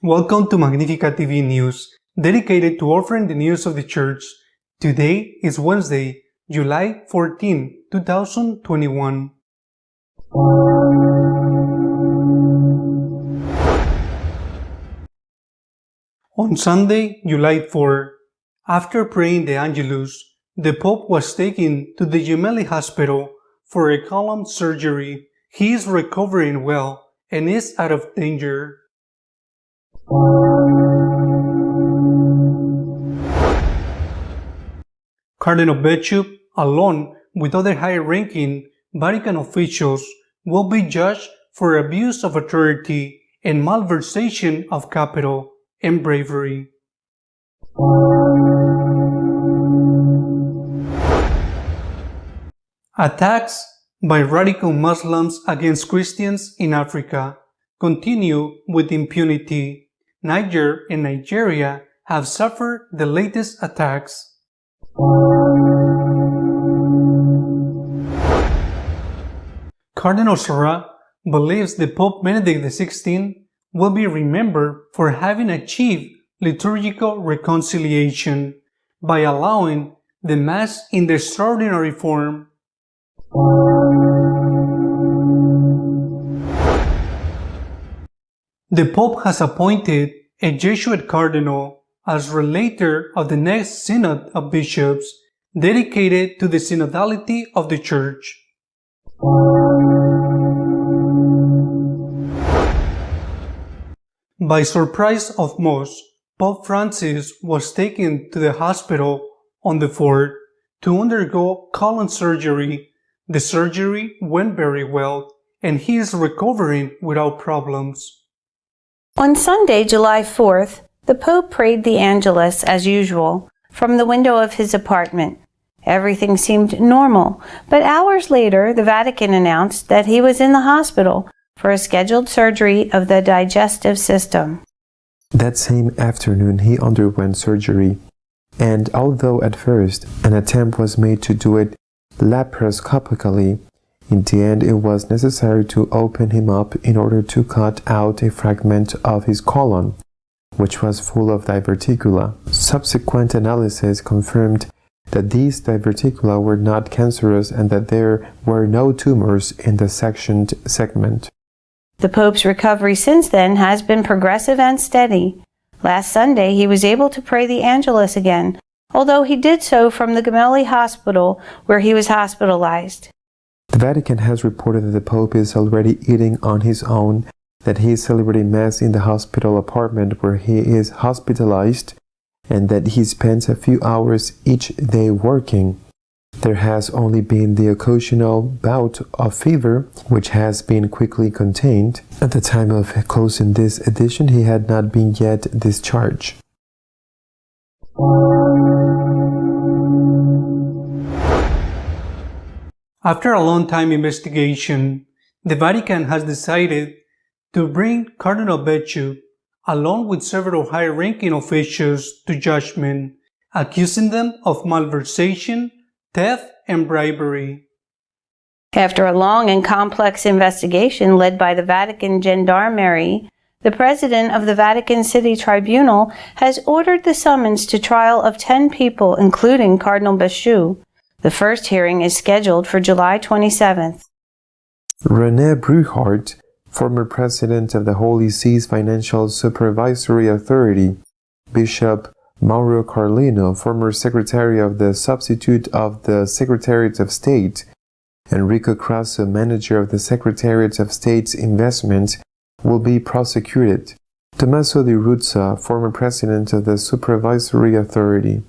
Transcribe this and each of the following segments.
Welcome to Magnificat TV News, dedicated to offering the news of the Church. Today is Wednesday, July 14, 2021. On Sunday, July 4, after praying the Angelus, the Pope was taken to the Gemelli Hospital for a colon surgery. He is recovering well and is out of danger. Cardinal Bishop, along with other high-ranking Vatican officials, will be judged for abuse of authority and malversation of capital and bravery. Attacks by radical Muslims against Christians in Africa continue with impunity. Niger and Nigeria have suffered the latest attacks. Cardinal Sarah believes that Pope Benedict XVI will be remembered for having achieved liturgical reconciliation by allowing the Mass in the extraordinary form. The Pope has appointed a Jesuit cardinal as relator of the next Synod of Bishops dedicated to the synodality of the Church. By surprise of most, Pope Francis was taken to the hospital on the 4th to undergo colon surgery. The surgery went very well, and he is recovering without problems. On Sunday, July 4th, the Pope prayed the Angelus as usual from the window of his apartment. Everything seemed normal, but hours later, the Vatican announced that he was in the hospital for a scheduled surgery of the digestive system. That same afternoon, he underwent surgery, and although at first an attempt was made to do it laparoscopically, in the end it was necessary to open him up in order to cut out a fragment of his colon, which was full of diverticula. Subsequent analysis confirmed that these diverticula were not cancerous and that there were no tumors in the sectioned segment. The Pope's recovery since then has been progressive and steady. Last Sunday, he was able to pray the Angelus again, although he did so from the Gemelli Hospital, where he was hospitalized. The Vatican has reported that the Pope is already eating on his own, that he is celebrating Mass in the hospital apartment where he is hospitalized, and that he spends a few hours each day working. There has only been the occasional bout of fever, which has been quickly contained. At the time of closing this edition, he had not been yet discharged. After a long-time investigation, the Vatican has decided to bring Cardinal Bishop, along with several high-ranking officials, to judgment, accusing them of malversation, theft, and bribery. After a long and complex investigation led by the Vatican Gendarmerie, the President of the Vatican City Tribunal has ordered the summons to trial of 10 people, including Cardinal Bishop. The first hearing is scheduled for July 27th. René Bruchart, former president of the Holy See's Financial Supervisory Authority, Bishop Mauro Carlino, former secretary of the Substitute of the Secretariat of State, Enrico Crasso, manager of the Secretariat of State's Investment, will be prosecuted. Tommaso Di Ruzza, former president of the Supervisory Authority.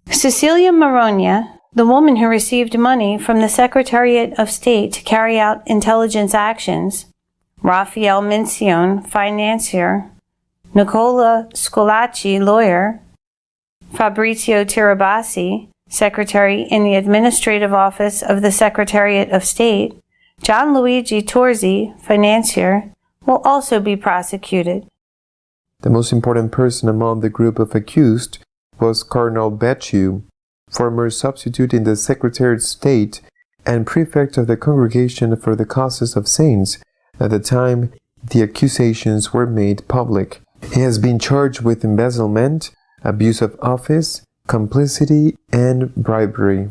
Cecilia Marogna, the woman who received money from the Secretariat of State to carry out intelligence actions, Raphael Mincione, financier, Nicola Scolacci, lawyer, Fabrizio Tirabassi, secretary in the Administrative Office of the Secretariat of State, Gianluigi Torzi, financier, will also be prosecuted. The most important person among the group of accused was Cardinal Bishop, former substitute in the Secretary of State and prefect of the Congregation for the Causes of Saints at the time the accusations were made public. He has been charged with embezzlement, abuse of office, complicity, and bribery.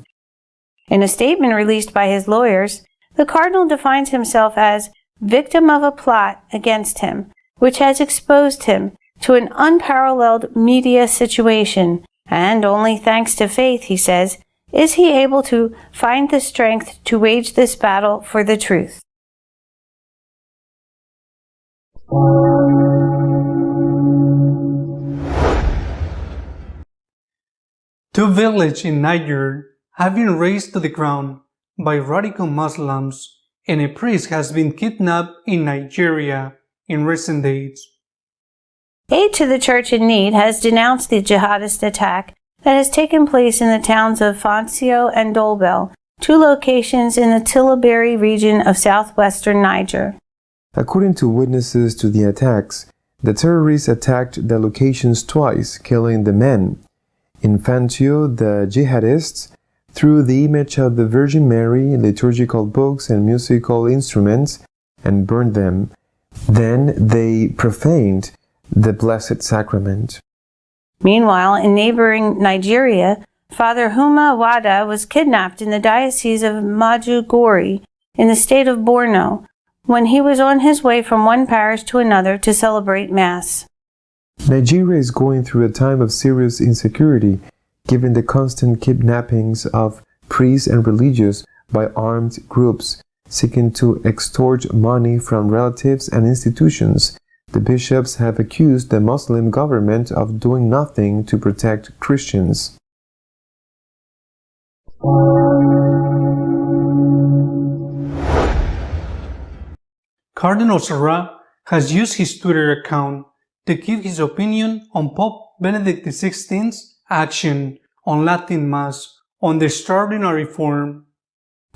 In a statement released by his lawyers, the cardinal defines himself as victim of a plot against him, which has exposed him to an unparalleled media situation, and only thanks to faith, he says, is he able to find the strength to wage this battle for the truth. Two villages in Niger have been razed to the ground by radical Muslims, and a priest has been kidnapped in Nigeria in recent days. Aid to the Church in Need has denounced the jihadist attack that has taken place in the towns of Foncio and Dolbel, two locations in the Tillaberi region of southwestern Niger. According to witnesses to the attacks, the terrorists attacked the locations twice, killing the men. In Foncio, the jihadists threw the image of the Virgin Mary, liturgical books, and musical instruments and burned them. Then they profaned the Blessed Sacrament. Meanwhile, in neighboring Nigeria, Father Huma Wada was kidnapped in the Diocese of Maiduguri in the state of Borno when he was on his way from one parish to another to celebrate Mass. Nigeria is going through a time of serious insecurity, given the constant kidnappings of priests and religious by armed groups seeking to extort money from relatives and institutions. The bishops have accused the Muslim government of doing nothing to protect Christians. Cardinal Sarah has used his Twitter account to give his opinion on Pope Benedict XVI's action on Latin Mass on the extraordinary form.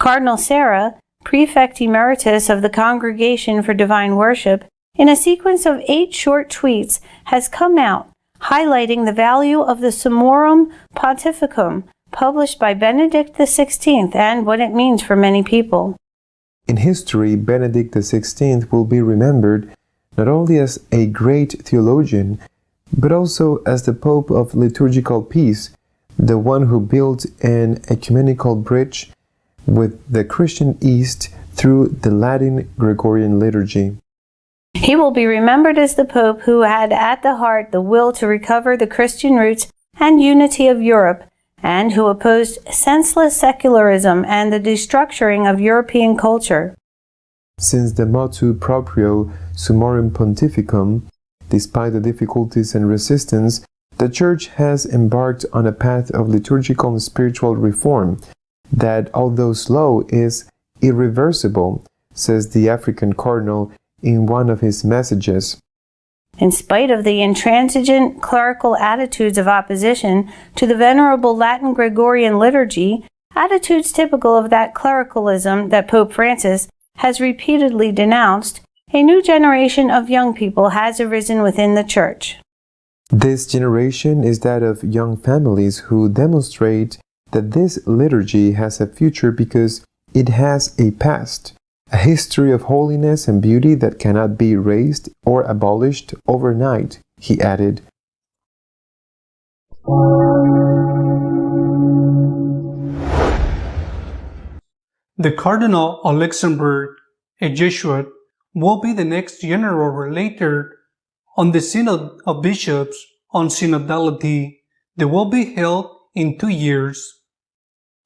Cardinal Sarah, Prefect Emeritus of the Congregation for Divine Worship, in a sequence of 8 short tweets, has come out highlighting the value of the Summorum Pontificum published by Benedict XVI and what it means for many people. In history, Benedict XVI will be remembered not only as a great theologian, but also as the Pope of liturgical peace, the one who built an ecumenical bridge with the Christian East through the Latin Gregorian liturgy. He will be remembered as the Pope who had at the heart the will to recover the Christian roots and unity of Europe, and who opposed senseless secularism and the destructuring of European culture. Since the motu proprio Summorum Pontificum, despite the difficulties and resistance, the Church has embarked on a path of liturgical and spiritual reform that, although slow, is irreversible, says the African Cardinal in one of his messages. In spite of the intransigent clerical attitudes of opposition to the venerable Latin Gregorian liturgy, attitudes typical of that clericalism that Pope Francis has repeatedly denounced, a new generation of young people has arisen within the Church. This generation is that of young families who demonstrate that this liturgy has a future because it has a past, a history of holiness and beauty that cannot be erased or abolished overnight, he added. The Cardinal of Luxembourg, a Jesuit, will be the next general relator on the Synod of Bishops on Synodality that will be held in 2 years.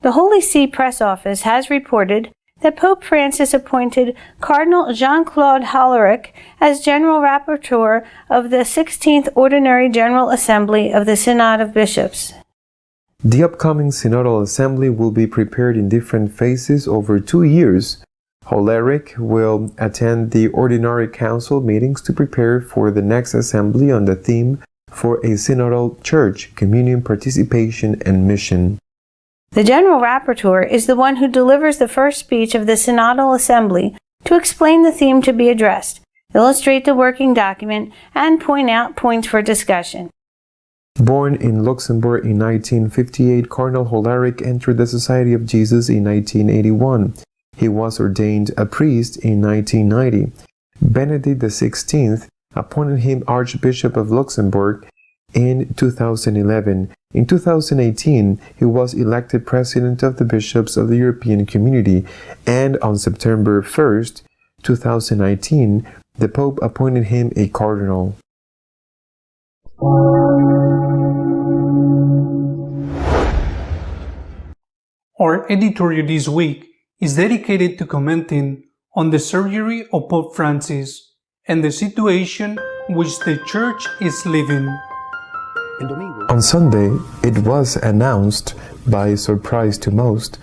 The Holy See Press Office has reported that Pope Francis appointed Cardinal Jean-Claude Hollerich as General Rapporteur of the 16th Ordinary General Assembly of the Synod of Bishops. The upcoming Synodal Assembly will be prepared in different phases over 2 years. Hollerich will attend the Ordinary Council meetings to prepare for the next assembly on the theme for a Synodal Church, Communion, Participation, and Mission. The General Rapporteur is the one who delivers the first speech of the Synodal Assembly to explain the theme to be addressed, illustrate the working document, and point out points for discussion. Born in Luxembourg in 1958, Cardinal Hollerich entered the Society of Jesus in 1981. He was ordained a priest in 1990. Benedict XVI appointed him Archbishop of Luxembourg in 2011. In 2018, he was elected President of the Bishops of the European Community, and on September 1st, 2019, the Pope appointed him a cardinal. Our editorial this week is dedicated to commenting on the surgery of Pope Francis and the situation which the Church is living. On Sunday, it was announced, by surprise to most,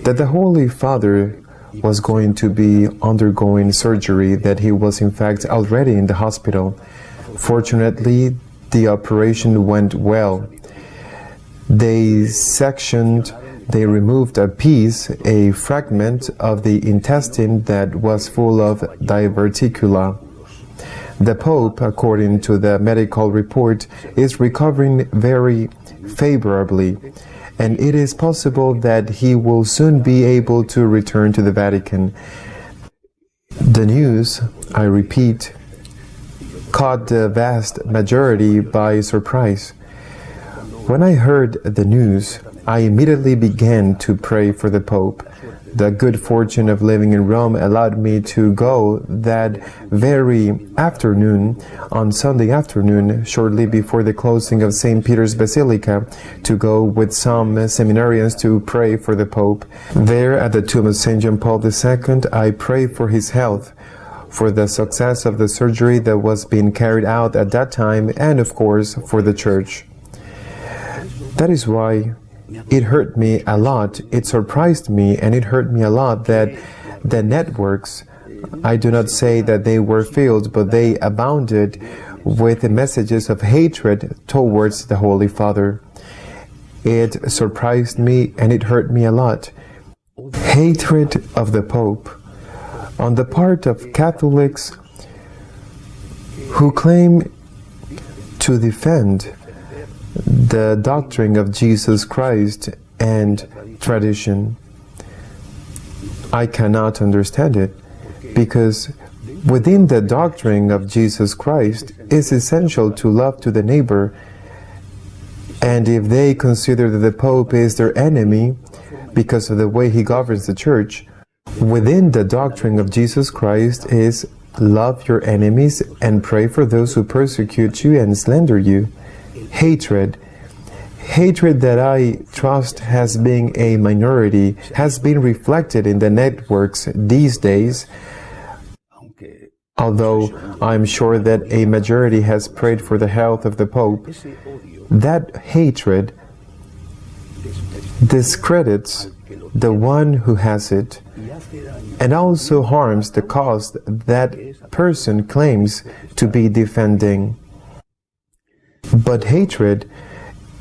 that the Holy Father was going to be undergoing surgery, that he was in fact already in the hospital. Fortunately, the operation went well. They removed a piece, a fragment of the intestine that was full of diverticula. The Pope, according to the medical report, is recovering very favorably, and it is possible that he will soon be able to return to the Vatican. The news, I repeat, caught the vast majority by surprise. When I heard the news, I immediately began to pray for the Pope. The good fortune of living in Rome allowed me to go that very afternoon, on Sunday afternoon, shortly before the closing of St. Peter's Basilica, to go with some seminarians to pray for the Pope. There at the tomb of St. John Paul II, I prayed for his health, for the success of the surgery that was being carried out at that time, and of course for the Church. That is why it hurt me a lot, it surprised me, and it hurt me a lot that the networks, I do not say that they were filled, but they abounded with messages of hatred towards the Holy Father. It surprised me and it hurt me a lot. Hatred of the Pope on the part of Catholics who claim to defend the doctrine of Jesus Christ and tradition. I cannot understand it, because within the doctrine of Jesus Christ it's essential to love to the neighbor, and if they consider that the Pope is their enemy because of the way he governs the Church, within the doctrine of Jesus Christ is love your enemies and pray for those who persecute you and slander you. Hatred that I trust has been a minority, has been reflected in the networks these days, although I'm sure that a majority has prayed for the health of the Pope. That hatred discredits the one who has it, and also harms the cause that person claims to be defending. But hatred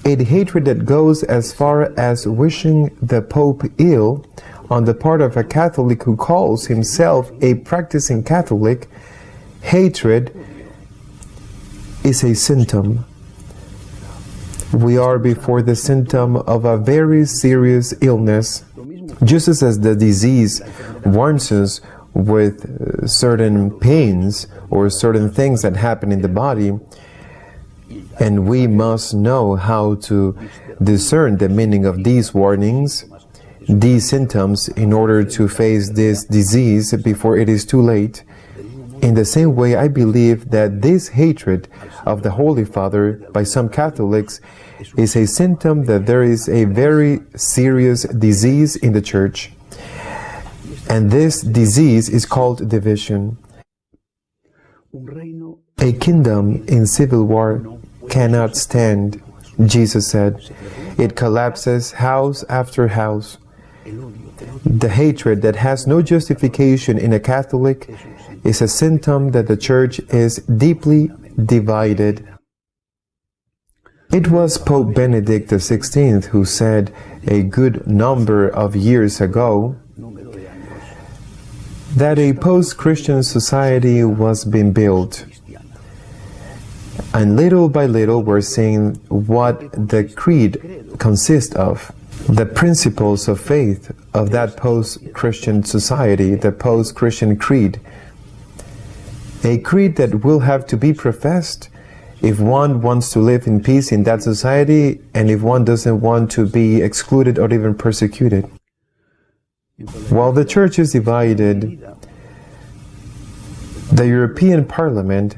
that goes as far as wishing the Pope ill on the part of a Catholic who calls himself a practicing Catholic, hatred is a symptom. We are before the symptom of a very serious illness. Just as the disease warns us with certain pains or certain things that happen in the body, and we must know how to discern the meaning of these warnings, these symptoms, in order to face this disease before it is too late. In the same way, I believe that this hatred of the Holy Father by some Catholics is a symptom that there is a very serious disease in the Church. And this disease is called division. A kingdom in civil war cannot stand, Jesus said. It collapses house after house. The hatred that has no justification in a Catholic is a symptom that the Church is deeply divided. It was Pope Benedict XVI who said a good number of years ago that a post-Christian society was being built. And little by little we're seeing what the creed consists of. The principles of faith of that post-Christian society, the post-Christian creed. a creed that will have to be professed if one wants to live in peace in that society and if one doesn't want to be excluded or even persecuted. While the Church is divided, the European Parliament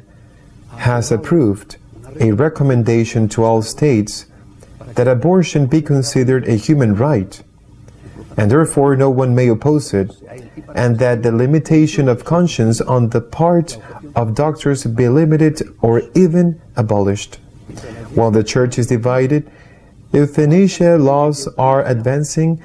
has approved a recommendation to all states that abortion be considered a human right, and therefore no one may oppose it, and that the limitation of conscience on the part of doctors be limited or even abolished. While the Church is divided, euthanasia laws are advancing,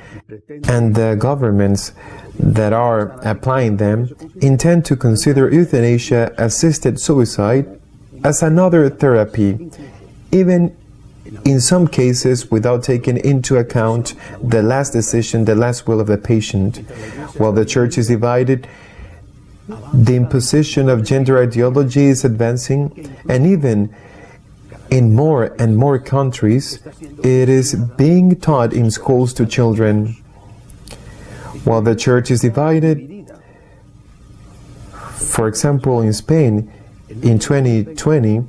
and the governments that are applying them intend to consider euthanasia-assisted suicide as another therapy, even in some cases without taking into account the last decision, the last will of the patient. While the Church is divided, the imposition of gender ideology is advancing, and even in more and more countries, it is being taught in schools to children. While the Church is divided, for example, in Spain, in 2020,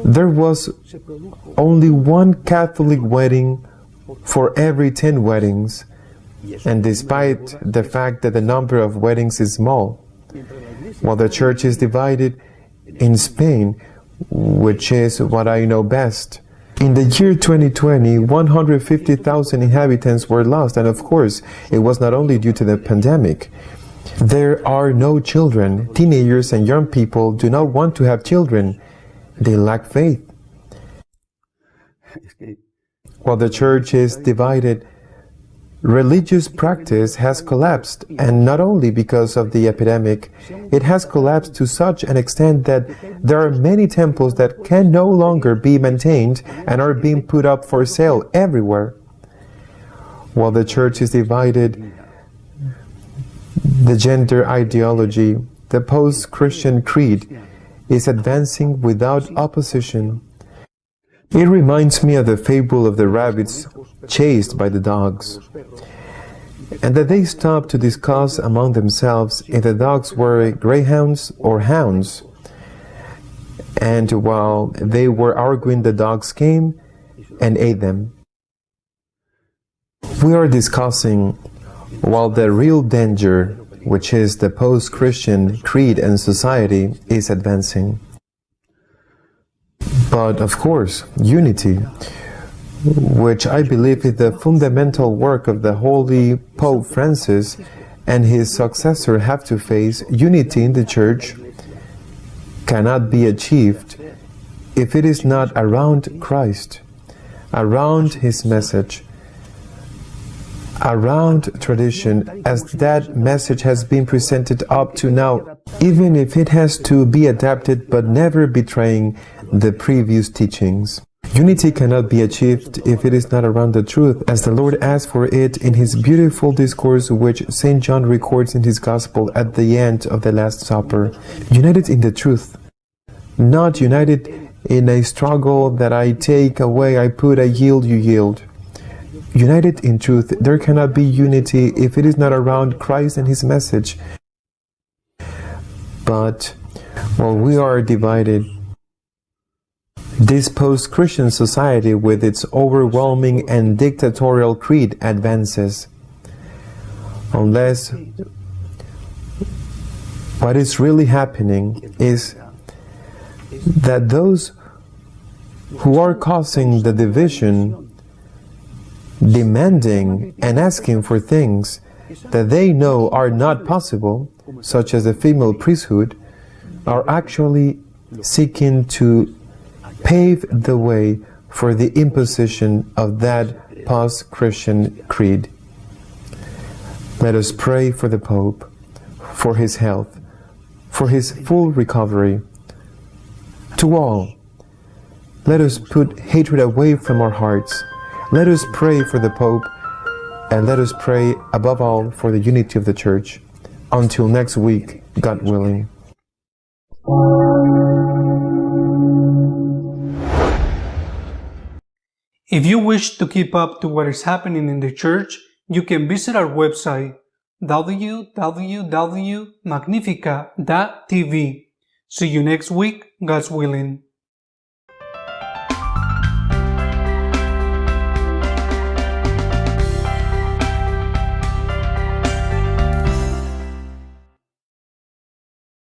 there was only one Catholic wedding for every 10 weddings, and despite the fact that the number of weddings is small. While the Church is divided in Spain, which is what I know best, in the year 2020, 150,000 inhabitants were lost, and of course, it was not only due to the pandemic. There are no children. Teenagers and young people do not want to have children. They lack faith. While the Church is divided, religious practice has collapsed, and not only because of the epidemic, it has collapsed to such an extent that there are many temples that can no longer be maintained and are being put up for sale everywhere. While the Church is divided, the gender ideology, the post-Christian creed, is advancing without opposition. It reminds me of the fable of the rabbits chased by the dogs, and that they stopped to discuss among themselves if the dogs were greyhounds or hounds. And while they were arguing, the dogs came and ate them. We are discussing while the real danger, which is the post-Christian creed and society, is advancing. But of course, unity, which I believe is the fundamental work of the Holy Pope Francis and his successor have to face, unity in the Church cannot be achieved if it is not around Christ, around His message, around tradition, as that message has been presented up to now, even if it has to be adapted but never betraying the previous teachings. Unity cannot be achieved if it is not around the truth, as the Lord asked for it in His beautiful discourse which St. John records in his Gospel at the end of the Last Supper. United in the truth, not united in a struggle that I take away, I put, I yield, you yield. United in truth, there cannot be unity if it is not around Christ and His message. But while we are divided, this post-Christian society with its overwhelming and dictatorial creed advances. Unless what is really happening is that those who are causing the division, demanding and asking for things that they know are not possible, such as the female priesthood, are actually seeking to pave the way for the imposition of that post-Christian creed. Let us pray for the Pope, for his health, for his full recovery. To all, let us put hatred away from our hearts. Let us pray for the Pope, and let us pray above all for the unity of the Church. Until next week, God willing. If you wish to keep up to what is happening in the Church, you can visit our website www.magnificat.tv. See you next week, God's willing.